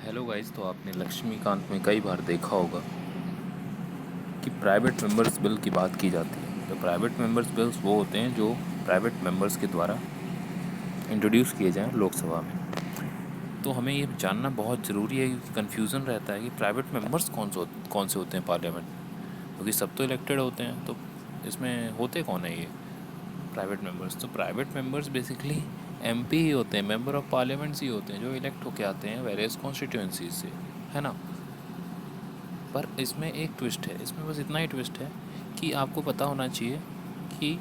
Hello guys. तो आपने लक्ष्मीकांत में कई बार देखा होगा कि प्राइवेट मेंबर्स बिल की बात की जाती है। तो प्राइवेट मेंबर्स बिल्स वो होते हैं जो प्राइवेट मेंबर्स के द्वारा इंट्रोड्यूस किए जाएं लोकसभा में। तो हमें ये जानना बहुत ज़रूरी है क्योंकि कन्फ्यूज़न रहता है कि प्राइवेट मेंबर्स कौन से होते हैं पार्लियामेंट में, क्योंकि सब तो इलेक्टेड होते हैं। तो इसमें होते कौन है ये प्राइवेट मेंबर्स? तो प्राइवेट मेंबर्स बेसिकली एमपी ही होते हैं, मेंबर ऑफ पार्लियामेंट्स ही होते हैं, जो इलेक्ट होके आते हैं वेरियस कॉन्स्टिट्यूएंसीज से, है ना। पर इसमें एक ट्विस्ट है, इसमें बस इतना ही ट्विस्ट है कि आपको पता होना चाहिए कि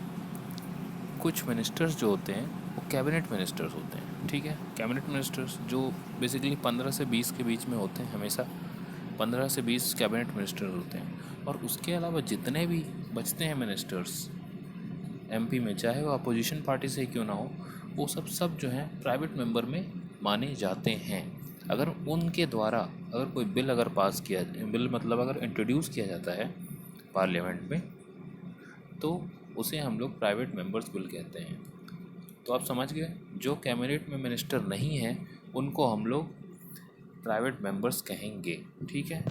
कुछ मिनिस्टर्स जो होते हैं वो कैबिनेट मिनिस्टर्स होते हैं। ठीक है, कैबिनेट मिनिस्टर्स जो बेसिकली 15 से 20 के बीच में होते हैं, हमेशा 15 से 20 कैबिनेट मिनिस्टर होते हैं। और उसके अलावा जितने भी बचते हैं मिनिस्टर्स एमपी में, चाहे वो अपोजिशन पार्टी से ही क्यों ना हो, वो सब जो हैं प्राइवेट मेंबर में माने जाते हैं। अगर उनके द्वारा अगर कोई बिल अगर पास किया, बिल मतलब अगर इंट्रोड्यूस किया जाता है पार्लियामेंट में, तो उसे हम लोग प्राइवेट मेंबर्स बिल कहते हैं। तो आप समझ गए, जो कैबिनेट में मिनिस्टर नहीं है उनको हम लोग प्राइवेट मेंबर्स कहेंगे। ठीक है।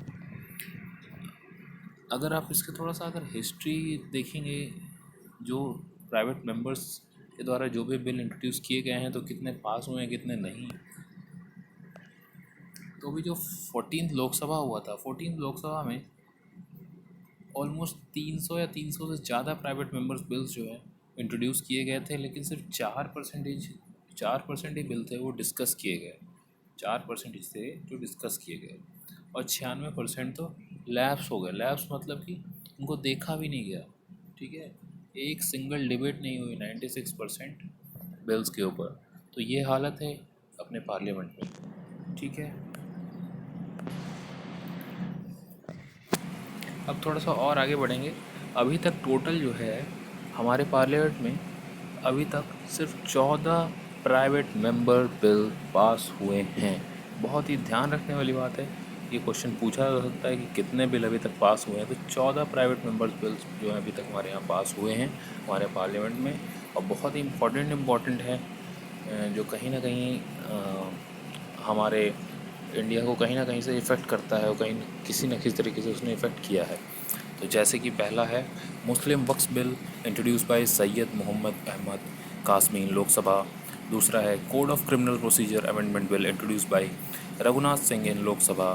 अगर आप इसके थोड़ा सा अगर हिस्ट्री देखेंगे, जो प्राइवेट मेंबर्स के द्वारा जो भी बिल इंट्रोड्यूस किए गए हैं, तो कितने पास हुए हैं कितने नहीं। तो अभी जो 14th लोकसभा हुआ था, 14th लोकसभा में ऑलमोस्ट 300 या 300 से ज़्यादा प्राइवेट मेंबर्स बिल्स जो है इंट्रोड्यूस किए गए थे, लेकिन सिर्फ 4% ही बिल थे वो डिस्कस किए गए। 4% थे जो डिस्कस किए गए, और 96% तो लैप्स हो गए। लैप्स मतलब कि उनको देखा भी नहीं गया। ठीक है, एक सिंगल डिबेट नहीं हुई 96% बिल्स के ऊपर। तो ये हालत है अपने पार्लियामेंट में। ठीक है। अब थोड़ा सा और आगे बढ़ेंगे। अभी तक टोटल जो है हमारे पार्लियामेंट में अभी तक सिर्फ 14 प्राइवेट मेंबर बिल पास हुए हैं। बहुत ही ध्यान रखने वाली बात है। ये क्वेश्चन पूछा जा सकता है कि कितने बिल अभी तक पास हुए हैं। तो 14 प्राइवेट मेंबर्स बिल्स जो हैं अभी तक हमारे यहाँ पास हुए हैं हमारे पार्लियामेंट में। और बहुत ही इम्पोर्टेंट है, जो कहीं ना कहीं हमारे इंडिया को कहीं ना कहीं से इफ़ेक्ट करता है, और कहीं किसी न किसी तरीके से उसने इफ़ेक्ट किया है। तो जैसे कि पहला है Muslim Waqf bill introduce by Syed Mohammad Ahmad Kasmi in Lok Sabha. दूसरा है code of criminal procedure amendment bill introduce by Raghunath Singh in Lok Sabha.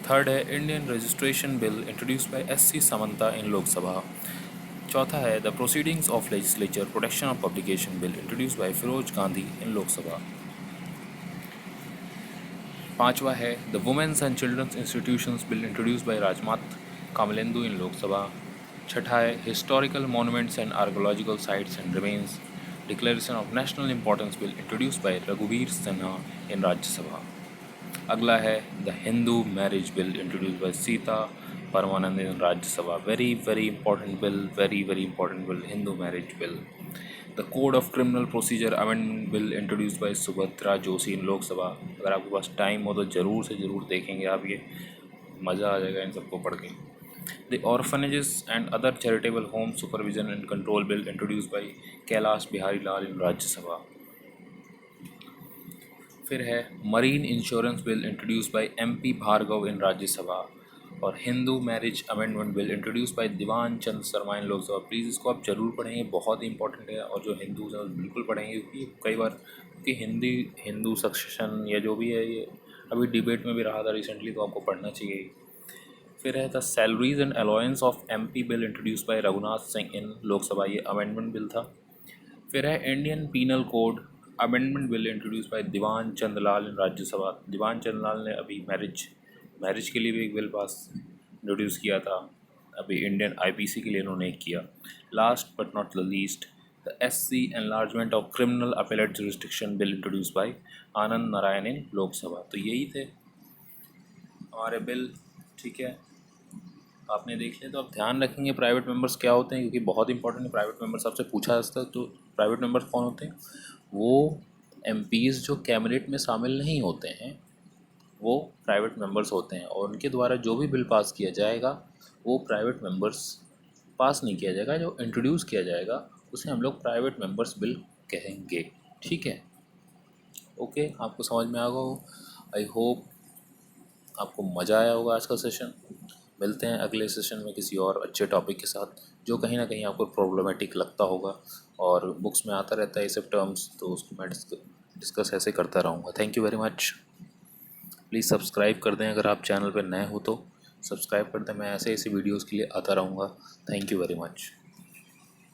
Third है Indian registration bill introduce by SC Samanta in Lok Sabha. चौथा है the proceedings of legislature protection of publication bill introduce by Feroze Gandhi in Lok Sabha. पांचवा है the women's and children's institutions bill introduce by Rajmata Kamlendu in Lok Sabha. छठा है historical monuments and archaeological sites and remains declaration of national importance bill introduce by रघुवीर Sinha in Rajya Sabha. अगला है the Hindu marriage bill introduce by Sita Parmanand in Rajya Sabha. Very very important bill, very very important bill, Hindu marriage bill. The code of criminal procedure amendment bill introduce by Subhadra Joshi in Lok Sabha. अगर आपके पास time हो तो ज़रूर से ज़रूर देखेंगे आप, ये मज़ा आ जाएगा इन सबको पढ़ के। The orphanages and other charitable home supervision and control bill introduce by Kailash Bihari Lal in Rajya Sabha. फिर है marine insurance bill introduce by MP Bhargava in Rajya Sabha. और Hindu marriage amendment bill introduce by Diwan Chand Sharma in Lok Sabha. Please इसको आप ज़रूर पढ़ेंगे, बहुत ही इंपॉर्टेंट है। और जो हिंदू हैं बिल्कुल पढ़ेंगे, क्योंकि कई बार कि हिंदू सक्सेशन या जो भी है ये अभी डिबेट में भी रहा था रिसेंटली, तो आपको पढ़ना चाहिए। फिर है the salaries and allowance of MP bill introduce by Raghunath Singh in Lok Sabha. ये अमेंडमेंट बिल था। फिर है Indian penal code amendment bill introduce by Diwan Chand Lal in Rajya Sabha. Diwan Chand Lal ने अभी मैरिज के लिए भी एक बिल पास इंट्रोड्यूस किया था, अभी इंडियन IPC के लिए उन्होंने एक किया। Last but not the least the SC enlargement of criminal appellate jurisdiction bill introduce by Anand Narayan in Lok Sabha. तो यही थे हमारे बिल। ठीक है, आपने देख लिया। तो आप ध्यान रखेंगे प्राइवेट मेंबर्स क्या होते हैं, क्योंकि बहुत इंपॉर्टेंट है। प्राइवेट मेंबर्स आपसे पूछा जाता है, तो प्राइवेट मेंबर्स कौन होते हैं? वो MPs जो कैबिनेट में शामिल नहीं होते हैं, वो प्राइवेट मेंबर्स होते हैं। और उनके द्वारा जो भी बिल पास किया जाएगा वो प्राइवेट मेंबर्स पास नहीं किया जाएगा, जो इंट्रोड्यूस किया जाएगा उसे हम लोग प्राइवेट मेंबर्स बिल कहेंगे। ठीक है, ओके, आपको समझ में आ गया हो, आई होप। आपको मज़ा आया होगा आज का सेशन। मिलते हैं अगले सेशन में किसी और अच्छे टॉपिक के साथ जो कहीं ना कहीं आपको प्रॉब्लमेटिक लगता होगा, और बुक्स में आता रहता है ये सब टर्म्स, तो उसको मैं डिस्कस ऐसे करता रहूँगा। Thank you very much. Please subscribe कर दें, अगर आप चैनल पर नए हो तो सब्सक्राइब कर दें। मैं ऐसे ऐसे वीडियोज़ के लिए आता रहूँगा। Thank you very much.